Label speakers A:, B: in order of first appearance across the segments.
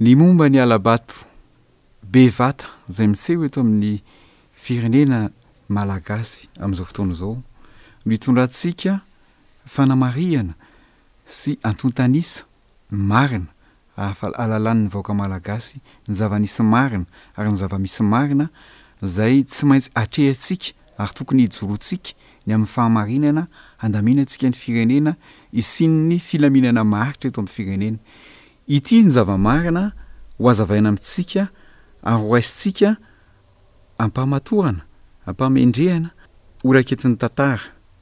A: Ny momba ny alabato bevata izay miseho eto amin'ny firenena malagasy amin'izao fotoana izao, mitondrantsika fanamariana sy antontanisa marina ahalalan'ny vahoaka malagasy ny zava-nisy marina ary ny zava-misy marina izay tsy maintsy atrehantsika ary tokony hijoroantsika ny amin'ny fahamarinana handaminantsika ny firenena isian'ny filaminana maritra eto amin'ny firenena. Ity ny zava-marina ho azavaina amintsika ary ho raisitsika ampahamatorana, ampamendrehana oraketin'ny tantara.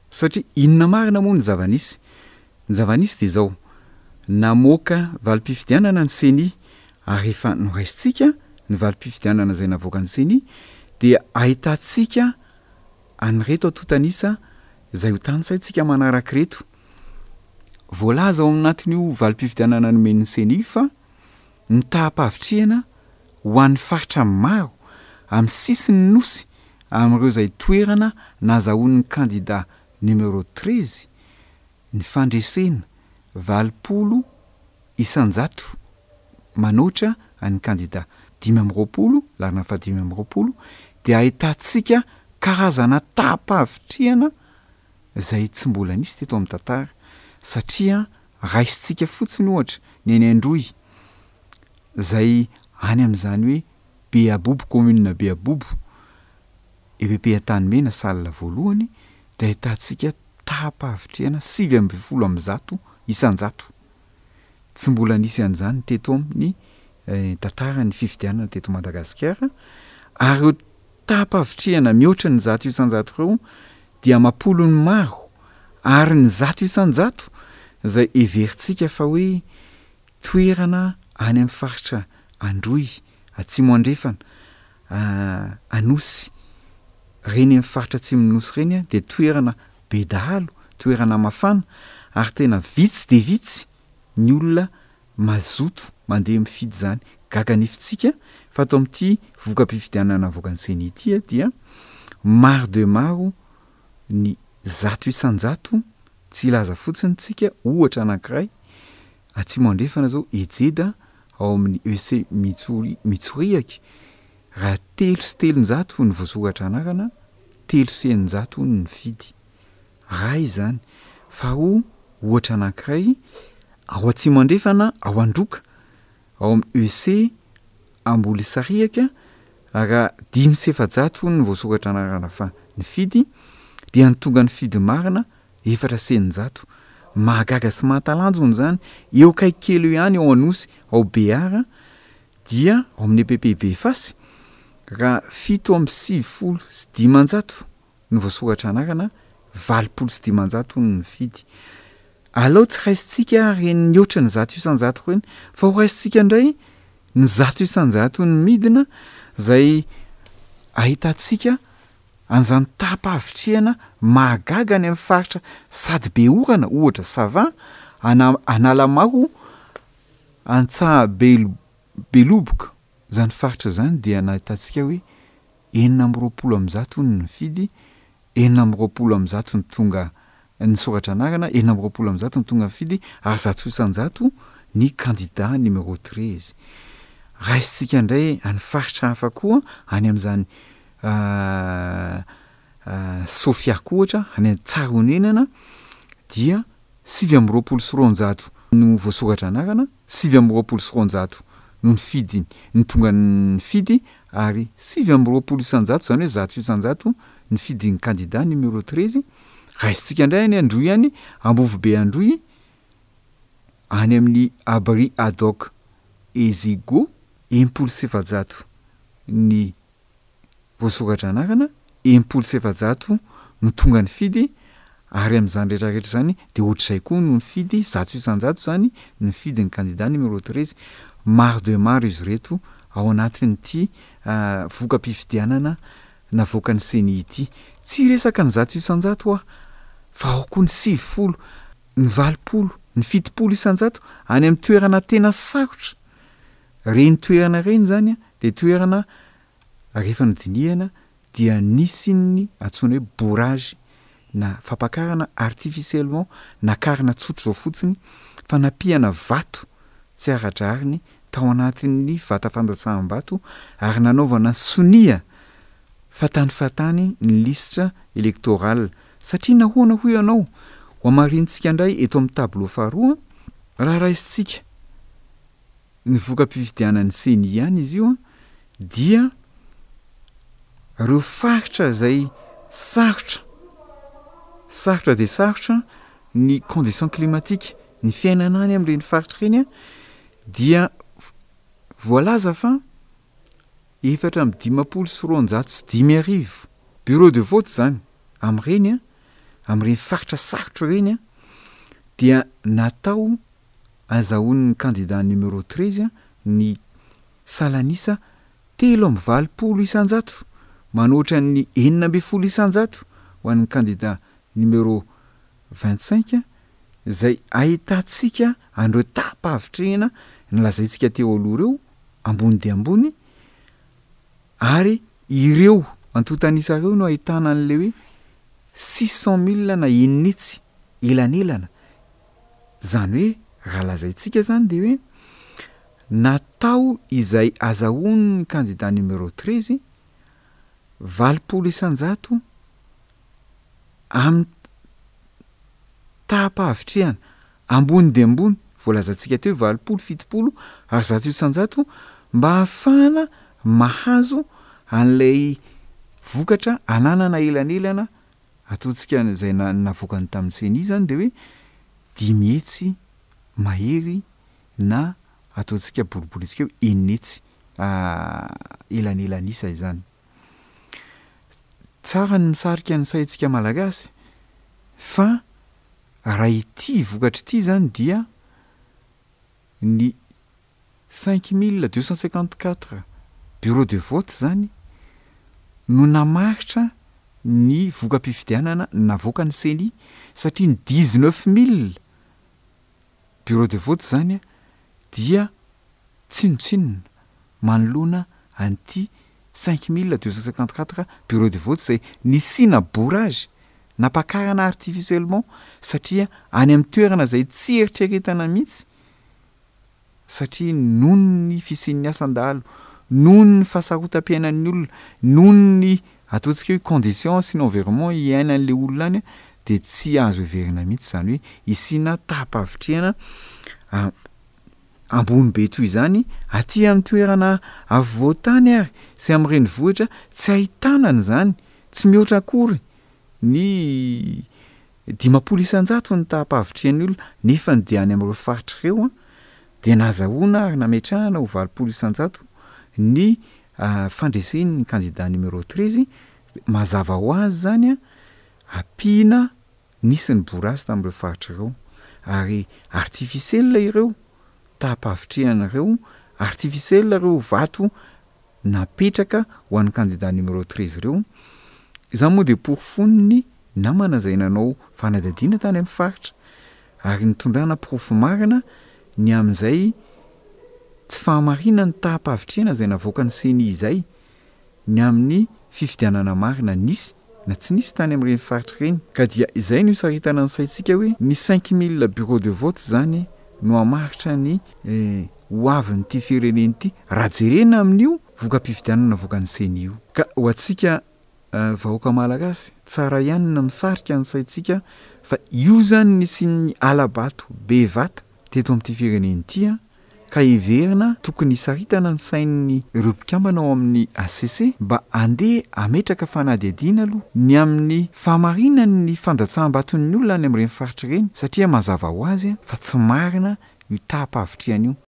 A: Satria inona marina moa ny zava-nisy? Ny zava-nisy dia izao: namoaka valim-pifidianana ny CENI ary efa noraisitsika ny valim-pifidianana izay navoaka ny CENI, dia ahitantsika an'ireto antontanisa izay ho tanisaintsika manaraka reto. Voalaza ao anatin'io valim-pifidianana nomen'ny CENI fa ny tahapavitrihana ho an'ny faritra maro amin'ny sisiny nosy amin'ireo izay toerana nazahoan'ny kandida numéro 13 ny fandresena 20 isanjato manoatra an'ny kandida 520 larina fa 520, dia ahitantsika karazana tahapavitrihana izay tsy mbola nisy teto amin'ny tantara, satria raisitsika fotsiny ohatra ny any Androy izay any amin'izany hoe Beabobo, commune Beabobo, EPP Antanimena salina voalohany, dia ahitantsika tahapavitrihana 720 isanjato. Tsy mbola nisy an'izany teto amin'ny tantara ny fifidianana teto Madagasikara. Ary tahapavitrihana mihoatra ny 100 isanjato ireo dia amapolo ny maro, ary ny 100 isanjato izay everitsika fa hoe toerana any amin'ny faritra Androy, Atsimo Andrefana, Anosy, reny amin'ny faritra Atsimo Nosy reny dia toerana be dahalo, toerana mafana, ary tena vitsy dia vitsy ny olona mazoto mandeha mifidy izany. Gaga nifitsika fa ato amin'ity voka-pifidianana avoaka ny CENI ity dia maro de maro ny 100 isanjato, tsy ilaza fotsiny tsika ohatra anankiray: Atsimo Andrefana zao Ejeda ao amin'ny EC Mitsoriaka, raha 3 sy 300 ny voasoratra anarana, 3 sy 100 ny fidy. Raha izany fa ohatra anankiray ao Atsimo Andrefana, ao Androka, ao amin'ny EC Ambolisariaka, raha 5 sy 700 ny voasoratra anarana fa ny fidy, dia ny tonga ny fidy marina 4 sy 100. Mahagaga sy mahatalanjona izany. Eo kaikely ihany ao Anosy, ao Beara, dia ao amin'ny EPP Befasy, raha 770 sy 500 ny voasoratra anarana, 20 sy 500 ny fidy. Aleo tsy raisitsika reny mihoatra ny 100 isanjato reny, fa ho raisitsika indray ny 100 isanjato ny midina izay ahitantsika an'izany tahapavitrihana mahagaga any amin'ny faritra sady be orana, ohatra Sava, Analamaho, Antsaha Beloboka, izany faritra izany dia nahitantsika hoe 420 ny fidy, 420 ny tonga ny soratra anarana, 420 ny tonga ny fidy, ary 100 isanjato ny kandida numéro 13. Raisitsika indray any faritra hafa koa any amin'izany Sofiako ohatra, any Tsaronenana, dia 720 sy 200 no voasoratra anarana, 720 sy 200 no ny fidy, ny tonga ny fidy, ary 720 isanjato izany hoe 100 isanjato ny fidy ny kandida numéro 13. Raisitsika indray any Androy any, Ambovobe Androy, any amin'ny Abri Adok Ezigo, 700 ny voasoratra anarana, 700 no tonga ny fidy, ary amin'izany rehetrarehetra izany dia ohatr'izay koa no ny fidy, 100 isanjato izany ny fidy ny kandida numéro 13. Maro de maro izy reto ao anatin'ity voka-pifidianana navoaka ny CENI ity. Tsy resaka ny 100 isanjato fa ao koa ny 70, ny 20, ny 70 isanjato any amin'ny toerana tena sarotra. Reny toerana reny zany dia toerana rehefa nodinihana dia nisy ny antsoina hoe bourrage, na fampakarana artificiellement, nakarina tsotra zao fotsiny, fa napiana vato tsy aradrariny tao anatin'ny vata fandatsaham-bato ary nanaovana sonia fatany ny listra elektoral satria nahoana ho ianao ho amarintsika indray eto amin'ny tableau faharoa raha raisitsika ny voka-pifidianan'ny seni ihany izy io dia reo faritra zay sarotra de sarotra ny condition climatique ny fiainana any amin'ireny faritra ireny dia voalaza fa 4,5 bureau de vote zany amin'ireny faritra sarotra ireny dia natao azahoan'ny candidat numéro 13 ny salanisa 3,20 isanjato manoatra ny 9,20 isanjato ho an'ny candidat numéro 25 zay ahitantsika andreo tapa-avitrena nylazaintsika teo aloha reo ambony de ambony ary ireo antotanisareo no ahitana an'le hoe 600,000 na initsy elanelana zany hoe raha lazaintsika zany de hoe natao izay azahoan'ny candidat numéro 13 20 isanjato amin'ny tapa-avitrehana ambony de ambony voalazantsika teo 20-70 ary 100 isanjato mba hahafahana mahazo an'ilay vokatra ananana elanelana ataontsika zay navokany tamin'ny seni zany de hoe 10 hetsy mahery na ataontsika boriboritsika hoe enetsy elanelanisa izany tsara ny misarika ny saintsika malagasy fa raha ity vokatra ity zany dia ny 5254 bureau de vote zany no namaritra ny voka-pifidianana navoaka ny seni satria ny 19,000 bureau de vote zany dia tsinotsinona manoloana an'ity 5254 bureau de vote zay nisina bourrage napakarana artificiellement satria any amin'ny toerana zay tsy eritreretana mihitsy satria nono ny fisian'ny asan-dalo nono ny fahasarotam-piainan'ny olona nono ny ataontsika hoe condition sy l'environnement iainan'le olona any de tsy azo everina mihitsy zany hoe isina tapa-avitrehana ambony be toy izany aty amin'ny toerana avovoatany ary sy amin'ireny vohitra tsy ahitanany zany tsy mihoatra akory ny 50 isanjato ny tapa-avitrehany olona nefa ny diany amin'ireo faritra ireo de nazahoana ary nametrahana ho 20 isanjato ny fandresen'ny candidat numéro 13 mazava ho azy zany ampina nisy ny bourrage tamin'ireo faritra ireo ary artificiel ireo tapa-avitrehana ireo artificiel ireo vato napetraka ho an'ny candidat numéro 13 ireo izany moa de porofoniny namana zay nanao fanadadiana tany amin'ny faritra ary nitondrana profo marina ny amin'izay tsy fahamarina ny tapa-avitrehana zay navoaka ny seni izay ny amin'ny fifidianana marina nisy na tsy nisy tany amin'ireny faritra ireny ka dia izay no isaritana ny saintsika hoe ny 5,000 bureau de vote zany no hamaritra ny ho avin'ity fireneny ity raha jerena amin'io voka-pifidianana navoaka ny seni io ka ho antsika vahoaka malagasy tsara ihany na misarika ny saintsika fa io zany nisy alabato be vata teto amin'ity fireneny ity ka everina tokony isaritana ny sain'ny ireo mpikambana ao amin'ny ACC mba andeha ametraka fanadihadiana aloha ny amin'ny fahamarinany ny fandatsaham-baton'ny olona any amin'ireny faritra ireny satria mazava ho azy fa tsy marina io tapa-avitrehana io